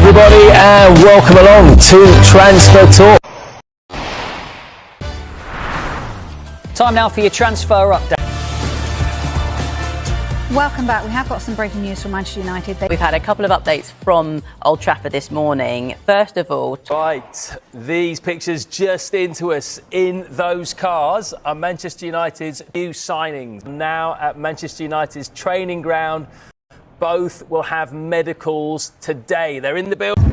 everybody, and welcome along to Transfer Talk. Time now for your transfer update. Welcome back. We have got some breaking news from Manchester United. We've had a couple of updates from Old Trafford this morning. First of all... Right, these pictures just into us in those cars are Manchester United's new signings. Now at Manchester United's training ground, both will have medicals today. They're in the building.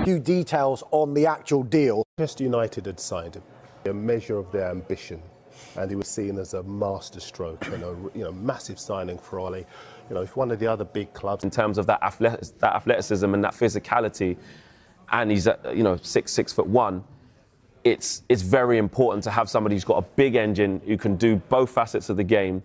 Few details on the actual deal. Manchester United had signed a measure of their ambition, and he was seen as a masterstroke and a massive signing for Ollie. If one of the other big clubs in terms of that athleticism and that physicality, and he's 6'1", it's very important to have somebody who's got a big engine who can do both facets of the game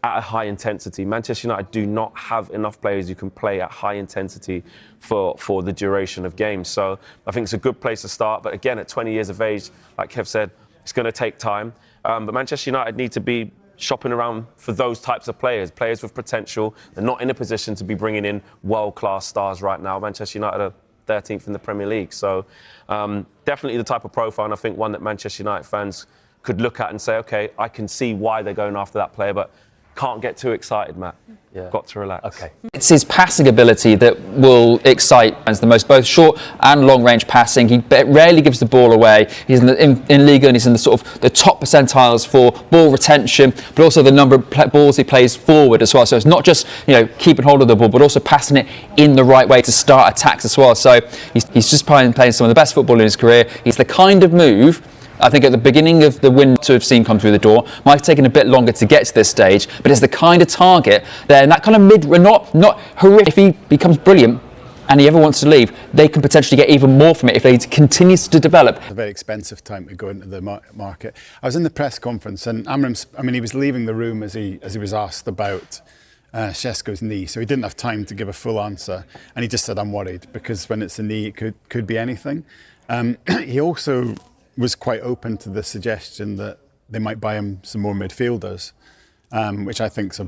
at a high intensity. Manchester United do not have enough players who can play at high intensity for the duration of games. So I think it's a good place to start. But again, at 20 years of age, like Kev said, it's going to take time. But Manchester United need to be shopping around for those types of players with potential. They're not in a position to be bringing in world-class stars right now. Manchester United are 13th in the Premier League. So definitely the type of profile, and I think one that Manchester United fans could look at and say, OK, I can see why they're going after that player, but can't get too excited, Matt. Yeah. Got to relax. Okay. It's his passing ability that will excite fans the most, both short and long-range passing. He rarely gives the ball away. He's in Liga, and he's in the sort of the top percentiles for ball retention, but also the number of balls he plays forward as well. So it's not just keeping hold of the ball, but also passing it in the right way to start attacks as well. So he's just playing some of the best football in his career. He's the kind of move I think at the beginning of the window to have seen come through the door. Might have taken a bit longer to get to this stage, but it's the kind of target there, and that kind of not horrific. If he becomes brilliant and he ever wants to leave, they can potentially get even more from it if they continue to develop. A very expensive time to go into the market. I was in the press conference, and Amorim, he was leaving the room as he was asked about Šeško's knee, so he didn't have time to give a full answer, and he just said, "I'm worried," because when it's a knee, it could be anything. He also was quite open to the suggestion that they might buy him some more midfielders, which I think is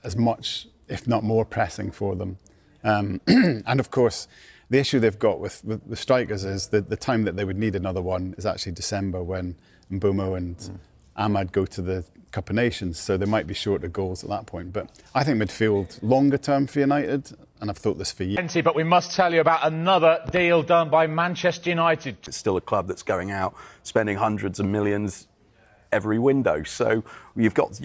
as much, if not more, pressing for them. And of course, the issue they've got with strikers is that the time that they would need another one is actually December, when Mbeumo and Ahmad go to the Cup of Nations, so they might be short of goals at that point. But I think midfield longer term for United, and I've thought this for years. But we must tell you about another deal done by Manchester United. It's still a club that's going out spending hundreds of millions every window. So you've got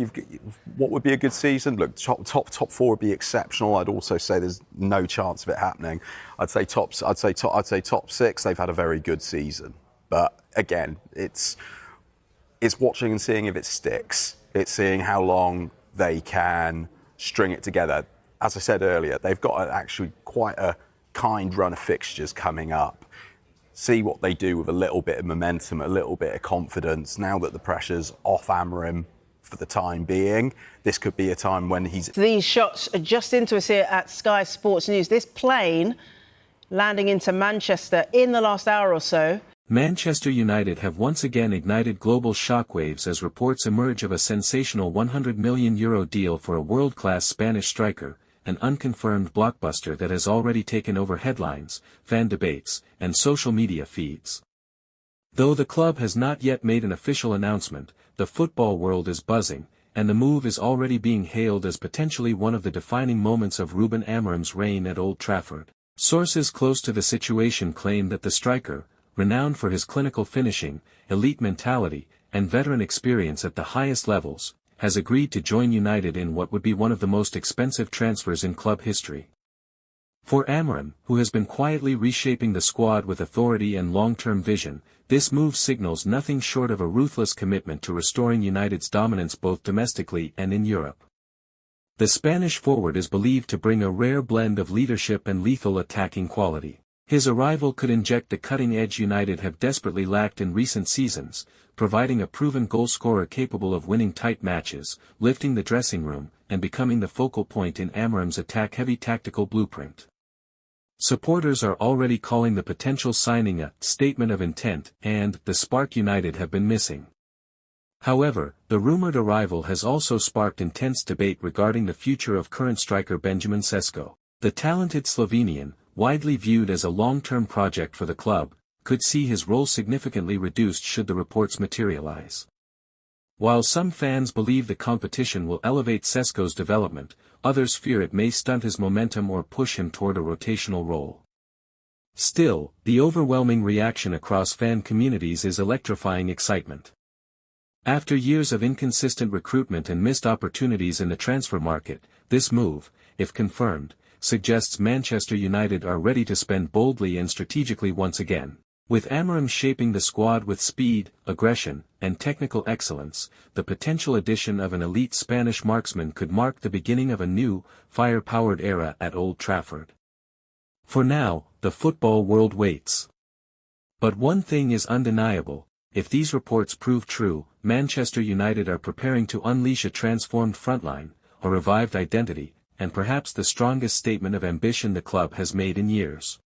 what would be a good season? Look, top four would be exceptional. I'd also say there's no chance of it happening. I'd say top six. They've had a very good season, but again, it's watching and seeing if it sticks. It's seeing how long they can string it together. As I said earlier, they've got actually quite a kind run of fixtures coming up. See what they do with a little bit of momentum, a little bit of confidence. Now that the pressure's off Amorim for the time being, this could be a time when he's... These shots are just into us here at Sky Sports News. This plane landing into Manchester in the last hour or so. Manchester United have once again ignited global shockwaves as reports emerge of a sensational €100 million deal for a world-class Spanish striker, an unconfirmed blockbuster that has already taken over headlines, fan debates, and social media feeds. Though the club has not yet made an official announcement, the football world is buzzing, and the move is already being hailed as potentially one of the defining moments of Rúben Amorim's reign at Old Trafford. Sources close to the situation claim that the striker, renowned for his clinical finishing, elite mentality, and veteran experience at the highest levels, has agreed to join United in what would be one of the most expensive transfers in club history. For Amorim, who has been quietly reshaping the squad with authority and long-term vision, this move signals nothing short of a ruthless commitment to restoring United's dominance both domestically and in Europe. The Spanish forward is believed to bring a rare blend of leadership and lethal attacking quality. His arrival could inject the cutting-edge United have desperately lacked in recent seasons, providing a proven goalscorer capable of winning tight matches, lifting the dressing room, and becoming the focal point in Amorim's attack-heavy tactical blueprint. Supporters are already calling the potential signing a statement of intent and the spark United have been missing. However, the rumored arrival has also sparked intense debate regarding the future of current striker Benjamin Šeško. The talented Slovenian, widely viewed as a long-term project for the club, could see his role significantly reduced should the reports materialize. While some fans believe the competition will elevate Šeško's development, others fear it may stunt his momentum or push him toward a rotational role. Still, the overwhelming reaction across fan communities is electrifying excitement. After years of inconsistent recruitment and missed opportunities in the transfer market, this move, if confirmed, suggests Manchester United are ready to spend boldly and strategically once again. With Amorim shaping the squad with speed, aggression, and technical excellence, the potential addition of an elite Spanish marksman could mark the beginning of a new, fire-powered era at Old Trafford. For now, the football world waits. But one thing is undeniable: if these reports prove true, Manchester United are preparing to unleash a transformed frontline, a revived identity, and perhaps the strongest statement of ambition the club has made in years.